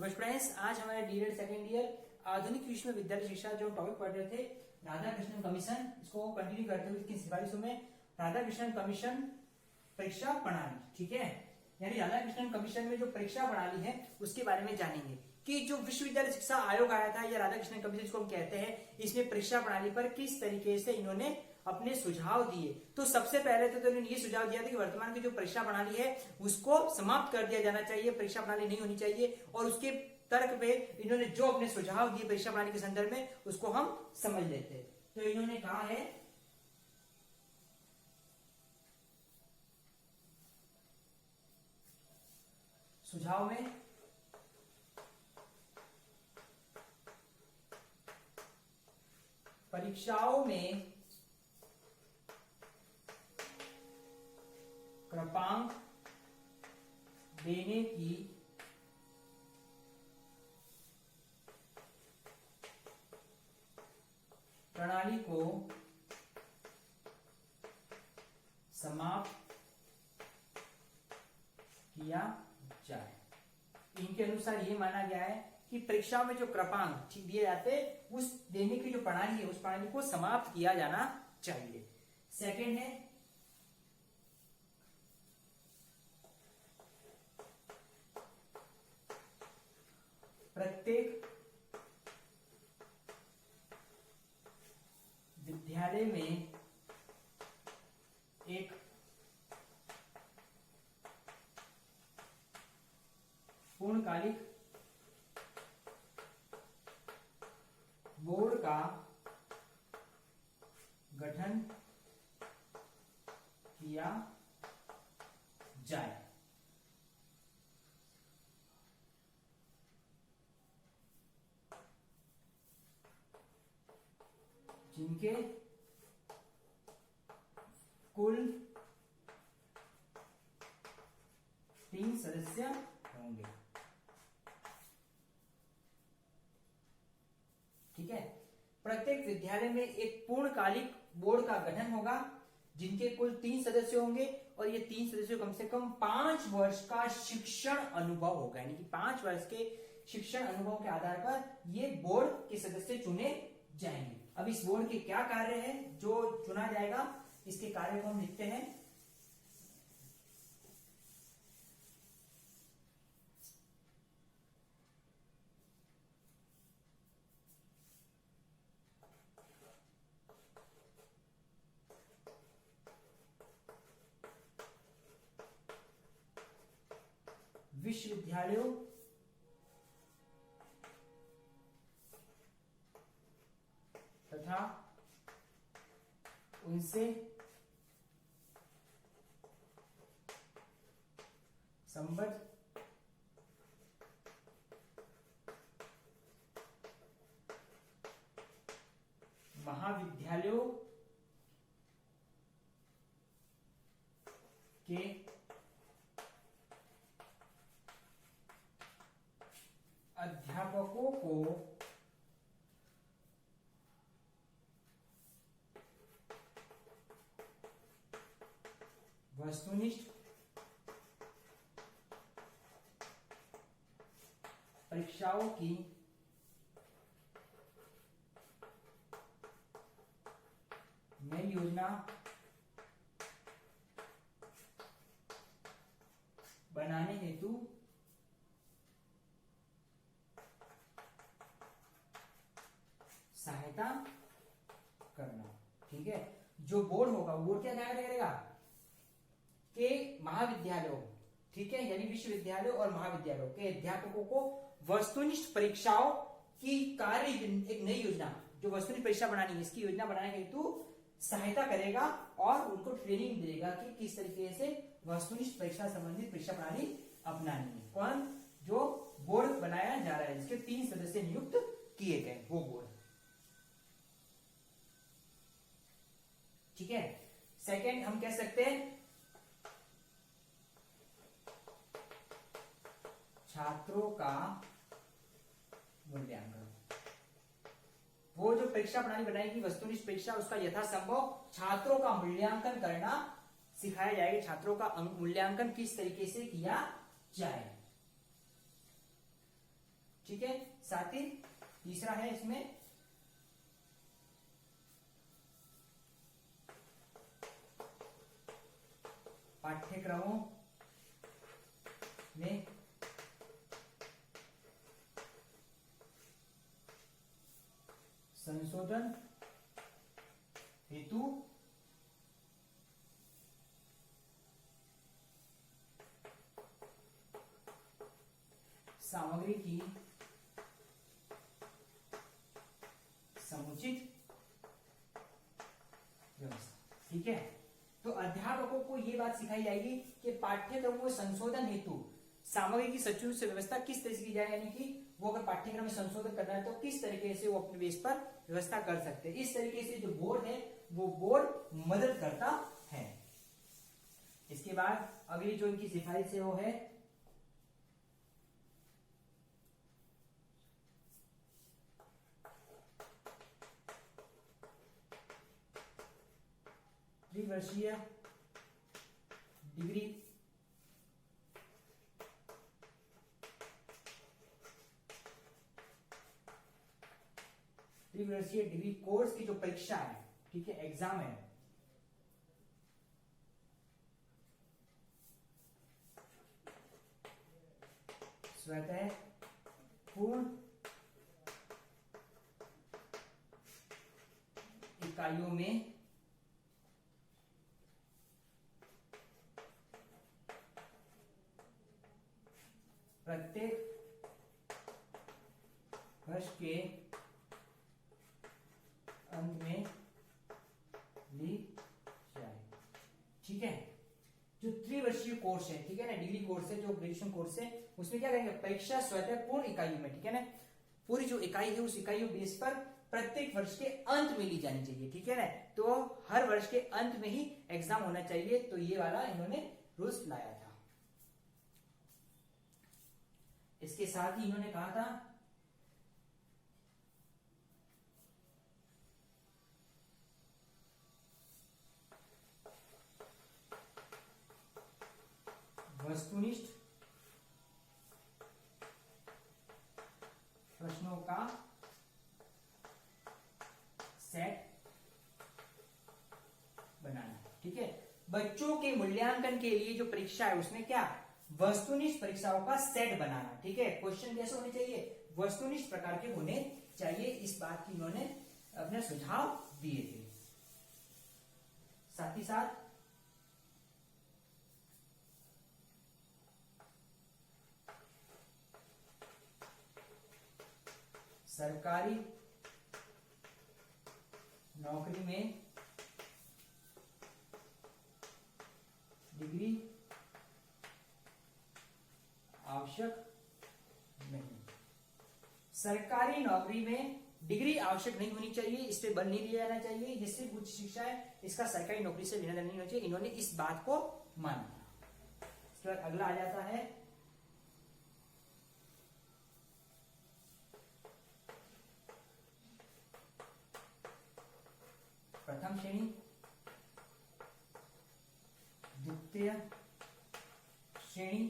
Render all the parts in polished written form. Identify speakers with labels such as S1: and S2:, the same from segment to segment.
S1: नमस्कार फ्रेंड्स, आज हमारे डीएड सेकेंड ईयर आधुनिक विश्व में विद्यालय शिक्षा जो टॉपिक पढ़ रहे थे राधा कृष्णन कमीशन, इसको कंटिन्यू करते हुए इसकी सिफारिशों में राधा कृष्णन कमीशन परीक्षा प्रणाली, ठीक है, यानी राधा कृष्णन कमीशन में जो परीक्षा प्रणाली है उसके बारे में जानेंगे कि जो विश्वविद्यालय शिक्षा आयोग आया था या राधा कृष्णन कमीशन जिसको हम कहते हैं, इसमें परीक्षा प्रणाली पर किस तरीके से इन्होंने अपने सुझाव दिए। तो सबसे पहले तो इन्होंने ये सुझाव दिया था कि वर्तमान की जो परीक्षा प्रणाली है उसको समाप्त कर दिया जाना चाहिए, परीक्षा प्रणाली नहीं होनी चाहिए। और उसके तर्क पे इन्होंने जो अपने सुझाव दिए परीक्षा प्रणाली के संदर्भ में उसको हम समझ लेते हैं। तो इन्होंने कहा है सुझाव में परीक्षाओं में क्रमांक देने की प्रणाली को समाप्त किया जाए। इनके अनुसार ये माना गया है कि परीक्षाओं में जो क्रमांक ठीक दिए जाते उस देने की जो प्रणाली है उस प्रणाली को समाप्त किया जाना चाहिए। सेकंड है प्रत्येक विद्यालय में एक पूर्णकालिक बोर्ड का गठन किया जाए। जिनके कुल 3 सदस्य होंगे, ठीक है। प्रत्येक विद्यालय में एक पूर्णकालिक बोर्ड का गठन होगा जिनके कुल 3 सदस्य होंगे और ये 3 सदस्य कम से कम 5 वर्ष का शिक्षण अनुभव होगा, यानी कि 5 वर्ष के शिक्षण अनुभव के आधार पर ये बोर्ड के सदस्य चुने जाएंगे। अब इस बोर्ड के क्या कार्य है जो चुना जाएगा, इसके कार्य को हम लिखते हैं। विश्वविद्यालयों तथा उनसे संबद्ध महाविद्यालयों के अध्यापकों को वस्तुनिष्ठ परीक्षाओं की नई योजना बनाने हेतु सहायता करना, ठीक है। जो बोर्ड होगा बोर्ड क्या करेगा के महाविद्यालयों, ठीक है, यानी विश्वविद्यालयों और महाविद्यालयों के अध्यापकों को वस्तुनिष्ठ परीक्षाओं की कार्य एक नई योजना जो वस्तुनिष्ठ परीक्षा बनानी है इसकी योजना बनाने हेतु सहायता करेगा और उनको ट्रेनिंग देगा कि किस तरीके से वस्तुनिष्ठ परीक्षा संबंधित परीक्षा प्रणाली अपनानी है। कौन? जो बोर्ड बनाया जा रहा है जिसके 3 सदस्य नियुक्त किए गए वो बोर्ड, ठीक है। सेकंड हम कह सकते हैं छात्रों का मूल्यांकन। वो जो परीक्षा प्रणाली बनाएगी वस्तुनिष्ठ परीक्षा उसका यथासंभव छात्रों का मूल्यांकन करना सिखाया जाएगा। छात्रों का मूल्यांकन किस तरीके से किया जाए। ठीक है। साथ ही तीसरा है इसमें पाठ्यक्रमों में संशोधन हेतु सामग्री की समुचित व्यवस्था। ठीक है, तो अध्यापकों को यह बात सिखाई जाएगी कि पाठ्यक्रम को संशोधन हेतु सामग्री की सचुत से व्यवस्था किस तरह से की जाए, यानी कि वो अगर पाठ्यक्रम में संशोधन करना है तो किस तरीके से वो अपने बेस पर व्यवस्था कर सकते हैं। इस तरीके से जो बोर्ड है वो बोर्ड मदद करता है। इसके बाद अगली जो इनकी सिफारिश है वो है त्रिवर्षीय डिग्री कोर्स की जो परीक्षा है, ठीक है, एग्जाम है, स्वतः पूर्ण इकाइयों में प्रत्येक वर्ष के अंत में ली जाए। ठीक है, जो त्रिवर्षीय कोर्स है, ठीक है ना, डिग्री कोर्स है, जो ग्रेजुएशन कोर्स है, उसमें क्या करेंगे, परीक्षा स्वतः पूर्ण इकाइयों में, ठीक है ना, पूरी जो इकाई है उस इकाइयों बेस पर प्रत्येक वर्ष के अंत में ली जानी चाहिए। ठीक है ना, तो हर वर्ष के अंत में ही एग्जाम होना चाहिए। तो ये वाला इन्होंने रूल्स लाया था। इसके साथ ही इन्होंने कहा था वस्तुनिष्ठ प्रश्नों का सेट बनाना। ठीक है, बच्चों के मूल्यांकन के लिए जो परीक्षा है उसमें क्या, वस्तुनिष्ठ परीक्षाओं का सेट बनाना। ठीक है, क्वेश्चन कैसे होने चाहिए, वस्तुनिष्ठ प्रकार के होने चाहिए। इस बात की इन्होंने अपने सुझाव दिए थे। साथ ही साथ सरकारी नौकरी में डिग्री आवश्यक नहीं। सरकारी नौकरी में डिग्री आवश्यक नहीं होनी चाहिए, इस पे बल नहीं दिया जाना चाहिए। जिससे उच्च शिक्षा है इसका सरकारी नौकरी से लेना देना नहीं होना चाहिए। इन्होंने इस बात को माना। इसके बाद अगला आ जाता है प्रथम श्रेणी, द्वितीय श्रेणी,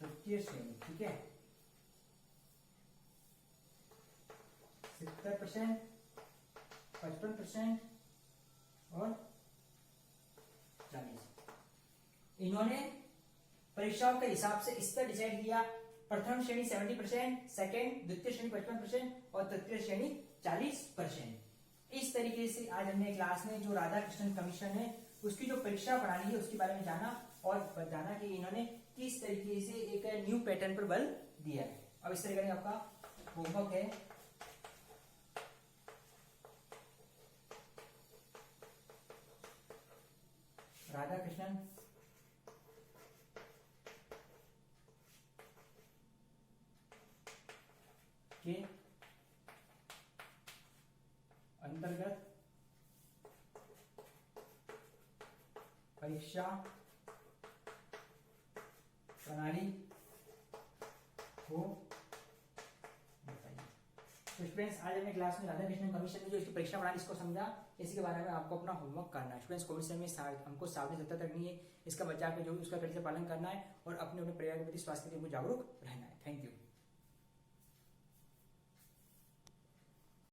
S1: तृतीय श्रेणी। ठीक है, 70%, 55% और 40। इन्होंने परीक्षाओं के हिसाब से स्तर डिसाइड किया। प्रथम श्रेणी 70%, सेकेंड द्वितीय श्रेणी 55% और तृतीय श्रेणी 40%। इस तरीके से आज हमने क्लास में जो राधा कृष्णन कमीशन है उसकी जो परीक्षा प्रणाली है उसके बारे में जाना और जाना कि इन्होंने किस तरीके से एक न्यू पैटर्न पर बल दिया है। अब इस तरीके का आपका होमवर्क है, राधा कृष्णन के अंतर्गत परीक्षा प्रणाली को बताइए। तो स्टूडेंट्स आज हमने क्लास में राधा कृष्णन कमीशन में जो इसकी परीक्षा प्रणाली इसको समझा इसी के बारे में आपको अपना होमवर्क करना है। स्टूडेंट्स कोविड समय हमको सावधानी सतर्क रखनी है, इसका बचाव के जो उसका कड़ी से पालन करना है और अपने परिवार के प्रति स्वास्थ्य के लिए जागरूक रहना है। Thank you.